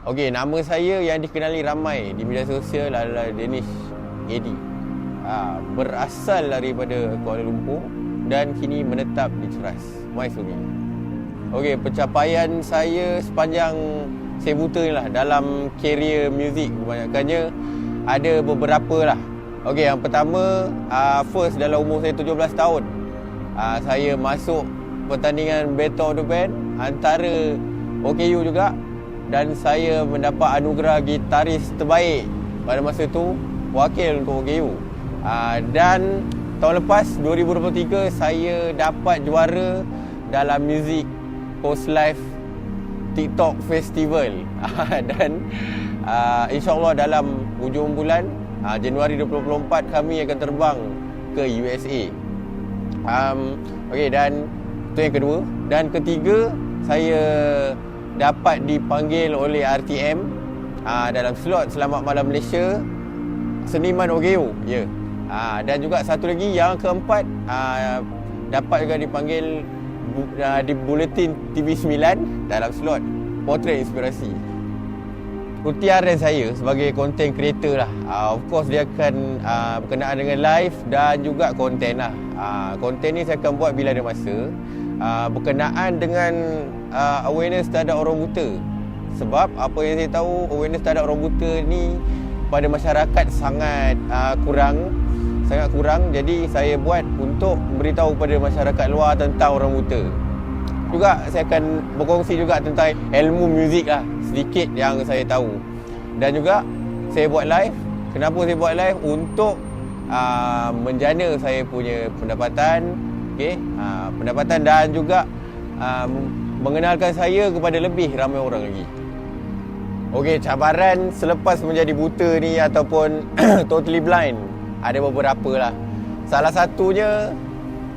Okey, nama saya yang dikenali ramai di media sosial adalah Danish Eddy. Berasal daripada Kuala Lumpur dan kini menetap di Ceras, Maisuri. Okey, pencapaian saya sepanjang saya buta ni lah dalam karier muzik kebanyakannya ada beberapa lah. Okey, yang pertama, first dalam umur saya 17 tahun. Saya masuk pertandingan Battle of the Band antara OKU juga dan saya mendapat anugerah gitaris terbaik pada masa itu, wakil untuk OKU. Dan tahun lepas 2023 saya dapat juara dalam Music Post Live TikTok Festival. Dan insyaAllah dalam hujung bulan Januari 2024 kami akan terbang ke USA. Okey, dan itu yang kedua. Dan ketiga, saya dapat dipanggil oleh RTM dalam slot Selamat Malam Malaysia Seniman OKU. Ya. Dan juga satu lagi, yang keempat, dapat juga dipanggil di Buletin TV9 dalam slot Potret Inspirasi. Ikhtiaran saya sebagai content creator lah, of course dia akan berkenaan dengan live dan juga konten lah. Konten ni saya akan buat bila ada masa, berkenaan dengan awareness terhadap orang buta. Sebab apa yang saya tahu, awareness terhadap orang buta ni pada masyarakat sangat kurang. Jadi saya buat untuk beritahu kepada masyarakat luar tentang orang buta. Juga saya akan berkongsi juga tentang ilmu muzik lah, sedikit yang saya tahu. Dan juga saya buat live. Kenapa saya buat live? Untuk menjana saya punya pendapatan, pendapatan dan juga mengenalkan saya kepada lebih ramai orang lagi. Okey, cabaran selepas menjadi buta ni ataupun totally blind ada beberapa lah. Salah satunya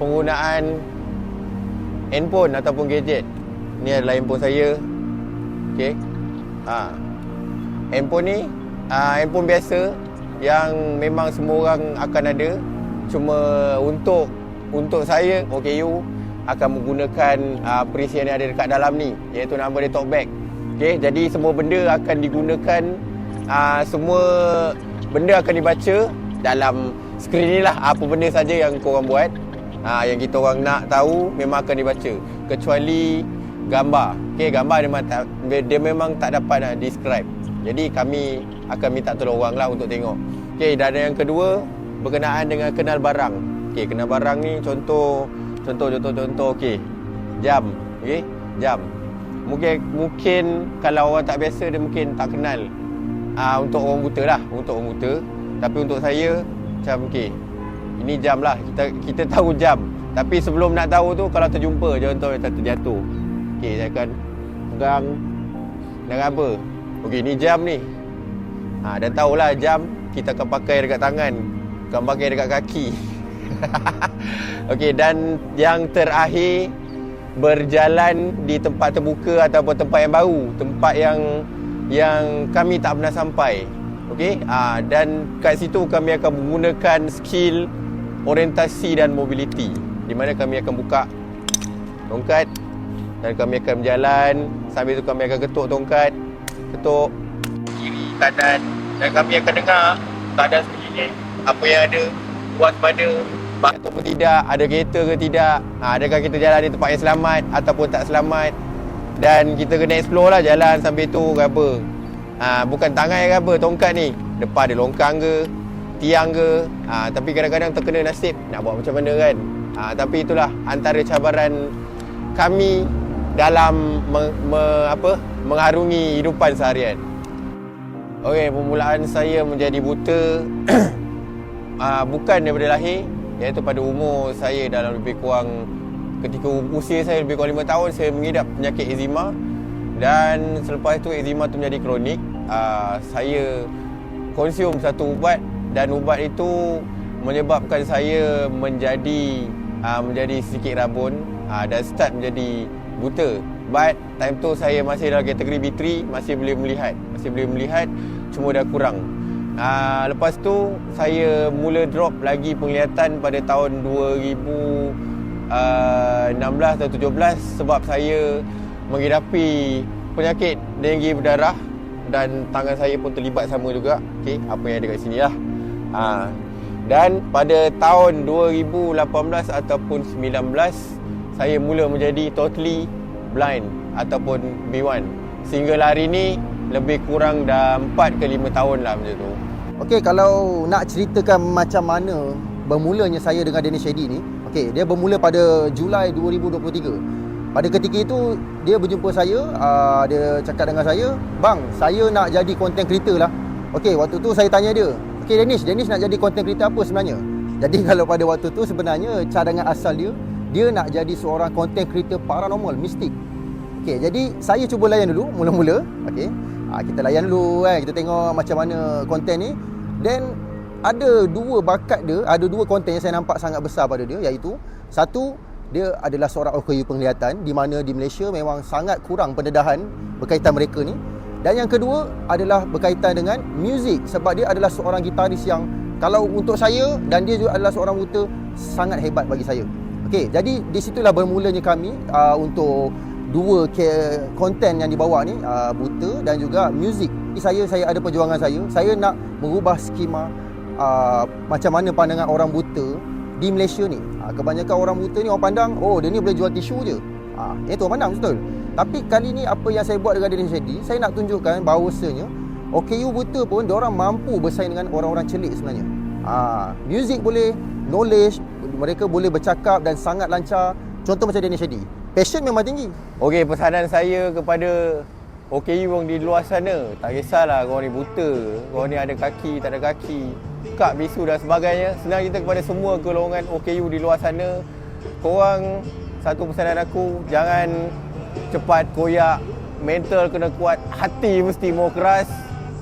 penggunaan handphone ataupun gadget. Ni adalah handphone saya. Okey. Handphone ni handphone biasa yang memang semua orang akan ada. Cuma untuk saya, OKU akan menggunakan perisian yang ada dekat dalam ni, iaitu nama dia talkback. Okey, jadi semua benda akan digunakan, semua benda akan dibaca dalam skrin ni lah. Apa benda saja yang korang buat, yang kita orang nak tahu memang akan dibaca, kecuali gambar. Okey, gambar dia memang tak dapat nak describe. Jadi kami akan minta tolong orang lah untuk tengok. Okey, dan yang kedua berkenaan dengan kenal barang. Okey, kenal barang ni contoh. Okey, jam. Okey, jam. Mungkin kalau orang tak biasa dia mungkin tak kenal. Untuk orang buta lah, untuk orang buta. Tapi untuk saya macam okey, ini jam lah, kita tahu jam. Tapi sebelum nak tahu tu, kalau terjumpa contoh yang terjatuh, okey, saya akan pegang dengan apa. Okey, ni jam ni. Dan tahulah jam kita akan pakai dekat tangan, akan pakai dekat kaki. Okey, dan yang terakhir, berjalan di tempat terbuka ataupun tempat yang baru, tempat yang kami tak pernah sampai. Okey, dan kat situ kami akan menggunakan skill orientasi dan mobility, di mana kami akan buka tongkat dan kami akan berjalan. Sambil tu kami akan ketuk tongkat, ketuk kiri kanan, dan kami akan dengar keadaan sekeliling, apa yang ada, waspada ataupun tidak, ada kereta ke tidak, adakah kita jalan di tempat yang selamat ataupun tak selamat. Dan kita kena explore lah jalan sambil tu ke apa. Bukan tangan ke apa, tongkat ni depan ada longkang ke, tiang ke. Tapi kadang-kadang terkena nasib, nak buat macam mana kan. Tapi itulah antara cabaran kami dalam mengharungi hidupan seharian. Okey, permulaan saya menjadi buta bukan daripada lahir, iaitu pada umur saya dalam lebih kurang, ketika usia saya lebih kurang 5 tahun, saya mengidap penyakit eczema. Dan selepas itu eczema tu menjadi kronik. Saya konsum satu ubat, dan ubat itu menyebabkan saya menjadi sedikit rabun dan start menjadi buta. But time tu saya masih dalam kategori B3, masih boleh melihat, cuma dah kurang. Lepas tu saya mula drop lagi penglihatan pada tahun 2016 atau 17 sebab saya menghidapi penyakit denggi berdarah dan tangan saya pun terlibat sama juga. Okey, apa yang ada kat sini lah. Dan pada tahun 2018 ataupun 19 saya mula menjadi totally blind ataupun B1. Sehingga hari ni lebih kurang dah 4 ke 5 tahun lah macam tu. Okey, kalau nak ceritakan macam mana bermulanya saya dengan Danish Eddy ni, okey, dia bermula pada Julai 2023. Pada ketika itu dia berjumpa saya, dia cakap dengan saya, "Bang, saya nak jadi content creator lah." Okey, waktu tu saya tanya dia, "Okey Danish nak jadi content creator apa sebenarnya?" Jadi kalau pada waktu tu sebenarnya cadangan asal dia nak jadi seorang content creator paranormal, mistik. Okey, jadi saya cuba layan dulu mula-mula. Okey, kita layan dulu kan, kita tengok macam mana konten ni. Dan ada dua bakat dia, ada dua konten yang saya nampak sangat besar pada dia, iaitu satu, dia adalah seorang OKU penglihatan, di mana di Malaysia memang sangat kurang pendedahan berkaitan mereka ni. Dan yang kedua adalah berkaitan dengan muzik, sebab dia adalah seorang gitaris yang kalau untuk saya, dan dia juga adalah seorang buta, sangat hebat bagi saya. Okey, jadi di situlah bermulanya kami untuk dua konten yang dibawa ni, buta dan juga muzik. Saya ada perjuangan saya nak merubah skema macam mana pandangan orang buta di Malaysia ni. Kebanyakan orang buta ni orang pandang, oh dia ni boleh jual tisu je. Itu orang pandang, betul. Tapi kali ni apa yang saya buat dengan Danish Eddy, saya nak tunjukkan bahawasanya OKU buta pun diorang mampu bersaing dengan orang-orang celik sebenarnya. Muzik boleh, knowledge, mereka boleh bercakap dan sangat lancar. Contoh macam Danish Eddy, passion memang tinggi. Okey, pesanan saya kepada OKU yang di luar sana, tak kisahlah korang ni buta, korang ni ada kaki, tak ada kaki, kak, bisu dan sebagainya. Senang kita kepada semua golongan OKU di luar sana, korang, satu pesanan aku, jangan cepat koyak, mental kena kuat, hati mesti mau keras.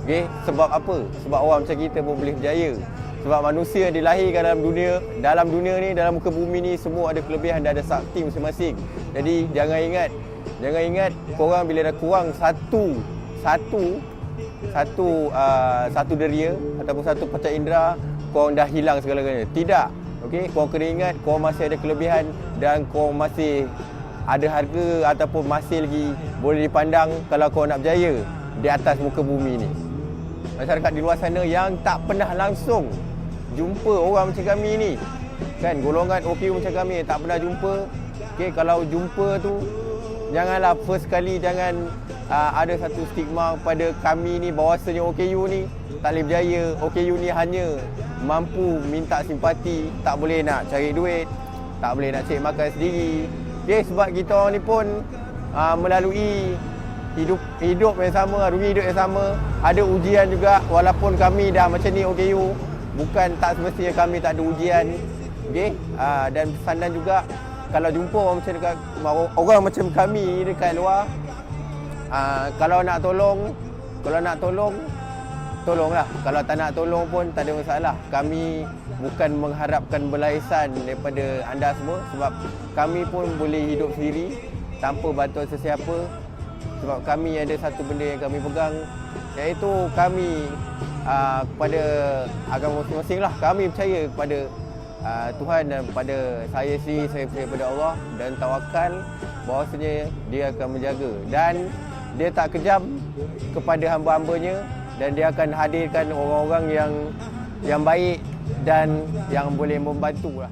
Okay? Sebab apa? Sebab orang macam kita pun boleh berjaya. Sebab manusia dilahirkan dalam dunia ni, dalam muka bumi ni, semua ada kelebihan dan ada sakti masing-masing. Jadi jangan ingat korang bila dah kurang satu deria ataupun satu panca indera, korang dah hilang segala-galanya. Tidak. Okey, korang kena ingat korang masih ada kelebihan dan korang masih ada harga ataupun masih lagi boleh dipandang kalau korang nak berjaya di atas muka bumi ni. Masyarakat di luar sana yang tak pernah langsung jumpa orang macam kami ni, kan, golongan OKU macam kami tak pernah jumpa. Okey, kalau jumpa tu janganlah first kali, jangan ada satu stigma pada kami ni bahawasanya OKU ni tak boleh berjaya. OKU ni hanya mampu minta simpati, tak boleh nak cari duit, tak boleh nak cari makan sendiri. Okay, sebab kita orang ni pun melalui hidup yang sama, rugi hidup yang sama, ada ujian juga. Walaupun kami dah macam ni OKU, bukan tak semestinya kami tak ada ujian. Okay? Dan pesanan juga, kalau jumpa orang macam kami dekat luar, kalau nak tolong, tolonglah. Kalau tak nak tolong pun tak ada masalah. Kami bukan mengharapkan balasan daripada anda semua, sebab kami pun boleh hidup sendiri tanpa bantuan sesiapa. Sebab kami ada satu benda yang kami pegang, iaitu kami kepada agama masing-masing lah. Kami percaya kepada Tuhan dan pada saya sendiri, saya percaya kepada Allah dan tawakal bahawasanya dia akan menjaga dan dia tak kejam kepada hamba-hambanya, dan dia akan hadirkan orang-orang yang baik dan yang boleh membantu lah.